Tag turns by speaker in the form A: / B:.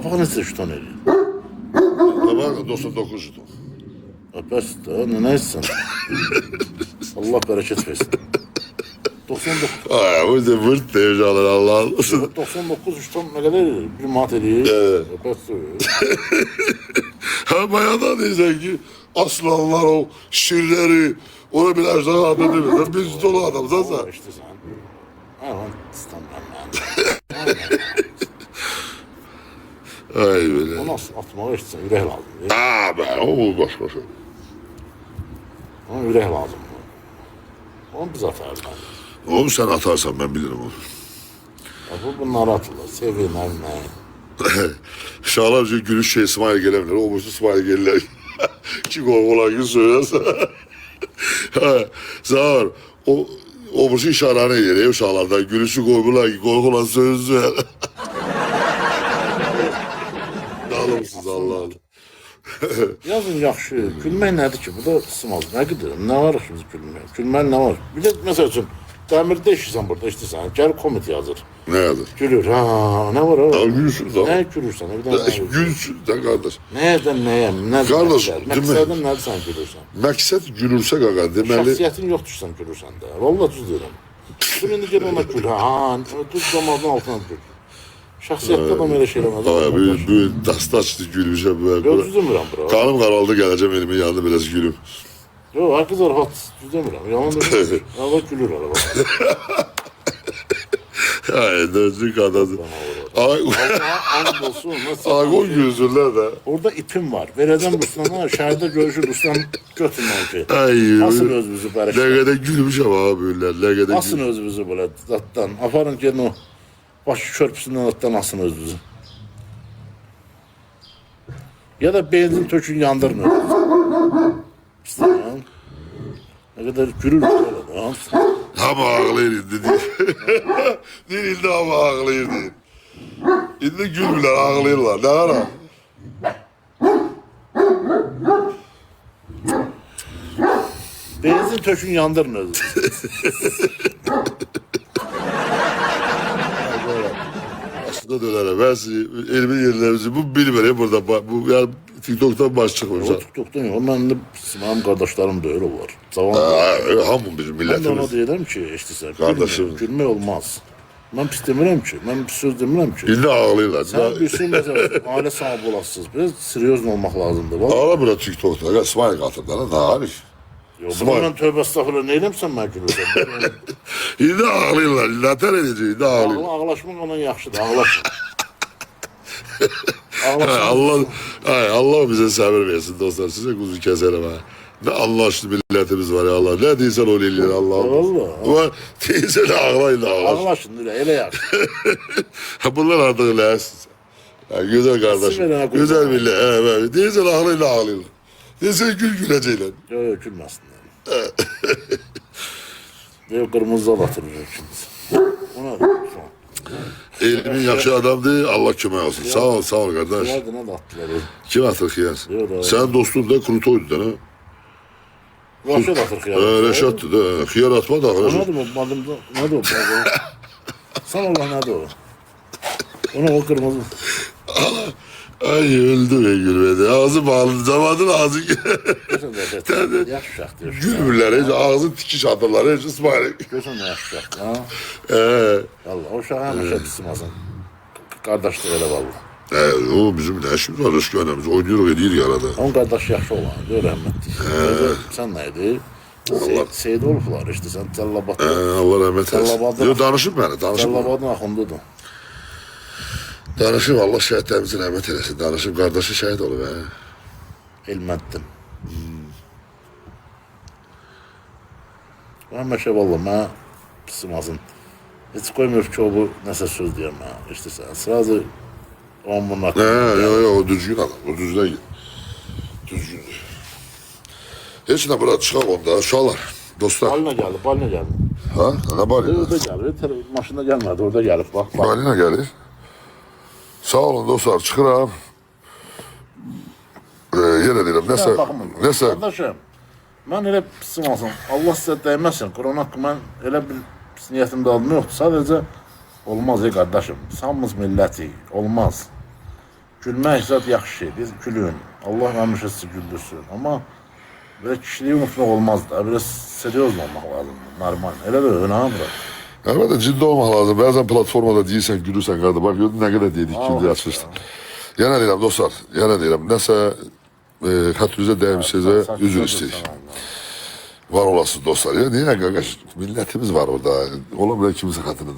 A: Papaq neçə şton eləyir?
B: Tabak 99 şton.
A: Bəs də, nə etsən? Allah bərəkət versin. 99.
B: Ay, bu da vırt devşalır Allah'ın.
A: 99 şton nə qədər eləyir? Bir manat eləyir.
B: Evet.
A: Bəs
B: Ha bayağı diyecek ki aslanlar o şirleri ona biraz daha adı demir. Biz dolu adamız ha sen.
A: işte sən. Aman istəmirəm mən.
B: Ay böyle.
A: Onu atmağa işitsən, ürək lazımdır.
B: Aa be o başka şey.
A: Ona ürək lazımdır. Onu biz atarız.
B: Oğlum sen atarsan ben bilirim onu.
A: Bunları atırlar. Sevinər, nə?
B: Şahlarca gülüş şey İsmail gelebilir. O boşu İsmail gelirler. Ki korkulan gün söylerse. Sağ ol. O boşu işarane yer. Ev şahlardan gülüşü korkulan ki korkulan sözü. Dağılmışsınız Allah'ım.
A: Yazın yaxşı. Gülmək nədir ki? Bu da sımaz. Nə qədər? Nə var ki biz gülmək? Gülmək nə var? Bir də məsəl üçün dəmirdə işləyirsən burada, işləyirsən. Gəl komit yazır.
B: Ne yazır?
A: Gülür. Ha, nə var o?
B: Ya gülürsün da.
A: Nə gülürsən? Bir də nə
B: Gülsün de kardeş.
A: Nəyədən nəyə? Nədir?
B: Qardaş,
A: məqsədin nədir sən gülürsən?
B: Məqsəd gülürsə qaqa deməli.
A: Şəxsiyyətin yoxdur sən gülürsən də. Vallahi düz deyirəm. Dur indi gəl ona gül. Ha, düz damarın altına gül. Şəxsiyyətdə adam elə şey eləməz.
B: Ay bu dastaçdı gülmüşə bu.
A: Yox, düz demirəm bura.
B: Kanım qaraldı gələcəm elimin yanında biraz gülüm.
A: Yox, herkes rahat. Düz demirəm. Yalan demirəm. Araba gülür araba.
B: Ay dözlük adamı. Ay
A: And olsun.
B: Agon gülsünlər də.
A: Orada ipim var. Verəcəm Ruslan'a. Şəhərdə görüşür Ruslan götürməm ki.
B: Ay.
A: Asın özünüzü
B: Nə
A: bərəkət.
B: qədər gülmüşəm ha böylər. Nə qədər
A: Asın özünüzü belə zatdan. Aparın gelin o başı körpüsündən atdan asın özünüzü. Ya da benzin tökün yandırın özünüzü. İstəyirəm. Nə qədər gülür belə də.
B: Hamı ağlayır indi deyir. Deyir indi hamı ağlayır deyir. İndi gülmürlər ağlayırlar. Nə ara?
A: Benzin tökün yandırın özünüzü.
B: Aslında dönərəm. Ben sizi elimin yerlerinizi bu bilmirəm burada. Bu yani TikTok'tan baş çıkmış.
A: O TikTok'dan yok. Onların da benim kardeşlerim de öyle var. Zaman
B: Hamı bizim
A: ben de ona
B: milletimiz.
A: diyelim ki işte sen
B: Kardeşim.
A: gülme olmaz. Ben pis demirəm ki. Ben pis söz demirəm ki.
B: İndi ağlayırlar.
A: Sen bir sürü mesela aile sahibi olasınız. Biraz seriyoz olmak lazımdır. Vallahi.
B: Ağla burada TikTok'ta. İsmail katırdan. Ne harif.
A: Yok, ben tövbe estağfurullah neylem sen ben gülürsen.
B: İndi ağlayırlar. Later edici. İndi ağlayırlar.
A: Ağlaşmak onun yaxşıdır. Ağlaşın.
B: Allah bize sabır versin dostlar. Size kuzu keserim ha. Ne anlaşlı milletimiz var ya Allah. Ne değilsen o lililer Allah'ım.
A: Vallahi.
B: Ama değilsen ağlayın ağlaş.
A: Ağlaşın öyle yaxşı.
B: Bunlar artık öylesin. Güzel kardeşim.
A: Siveren akıllı.
B: Güzel millet. Evet. Değilsen ağlayın ağlayın. Değilsen güleceğiler.
A: Yok yok gülmesinler. Yok kırmızı batırır şimdi. Ona da.
B: Elimin yakşı adamdı. Allah kömək olsun. Sağ ol kardeş.
A: Vardı ne de attılar.
B: Kim atır kıyas?
A: Yok,
B: Sen dostun da Krutoydu da ha?
A: Raşat atır kıyar.
B: Reşat'tı da. Kıyar atma da.
A: O nedir o? Adımda nedir o? Sen Allah nedir o? Ona o kırmızı.
B: Ay öldü be gülmedi. Ağzı bağlı. Zamanın ağzı.
A: Yaş uşaq diyor.
B: Gülmürler. Hiç ağzı tikiş atırlar. Hiç İsmail.
A: Görsən nə yaş uşaq. Ha?
B: Ee,
A: Allah o uşaq həmişə pismasın. Qardaşlıq elə valla.
B: O bizim ne işimiz var? Rızkı önemimiz. Oynuyoruz ediyor ya arada.
A: Onun qardaş yaxşı olan. Rəhmətli. Sən nə idi? Seyid olublar işte sən Cəllabad.
B: Allah rahmet eylesin.
A: Cəllabadın-
B: Yo danışın beni. Danışın.
A: Cəllabadın axundudur.
B: Danışım Allah şəhidlərimizin rəhmət eləsin. Danışım qardaşı şəhid olub hə.
A: Elməddin. Həmişə valla mənə pismasın. Heç qoymur ki o bu nəsə söz deyəm mənə. İşte sən sırası onun bunun haqqında.
B: Yo o düzgün adam. O düzgün git. Düzgündür. Heç nə bura çıxaq onda uşaqlar. Dostlar.
A: Balina gəldi.
B: Ha? Nə balina?
A: Orada gəlir. Maşında gəlmədi, orada gəlib bax.
B: Balina gəlir. Sağ olun dostlar. Çıxıram. Yenə deyirəm. Nəsə.
A: Qardaşım, mən elə pisim olsun. Allah sizə dəyməsin. Korona haqqı mən elə bir pis niyyətimdə aldım yoxdur. Sadəcə olmaz qardaşım. Biz hamımız millətik. Olmaz. Gülmək zat yaxşı şeydir. Gülün. Allah həmişə sizi güldürsün. Amma böyle kişiliği unutmaq olmaz da. Biraz seriyoz olmaq lazımdır. Normal. Elə də önə bırak.
B: Əlbəttə ciddi olmaq lazım. Bəzən platformada deyirsən, gülürsən qarda. Bax gördün nə qədər dedik, güldü açmışdı. Yenə deyirəm dostlar, yenə deyirəm. Nəsə xətrinizə dəymişsizə üzr istəyirik. Var olasınız dostlar. Ya deyirəm qardaş, millətimiz var orada. Ola bilər kimsə xətrini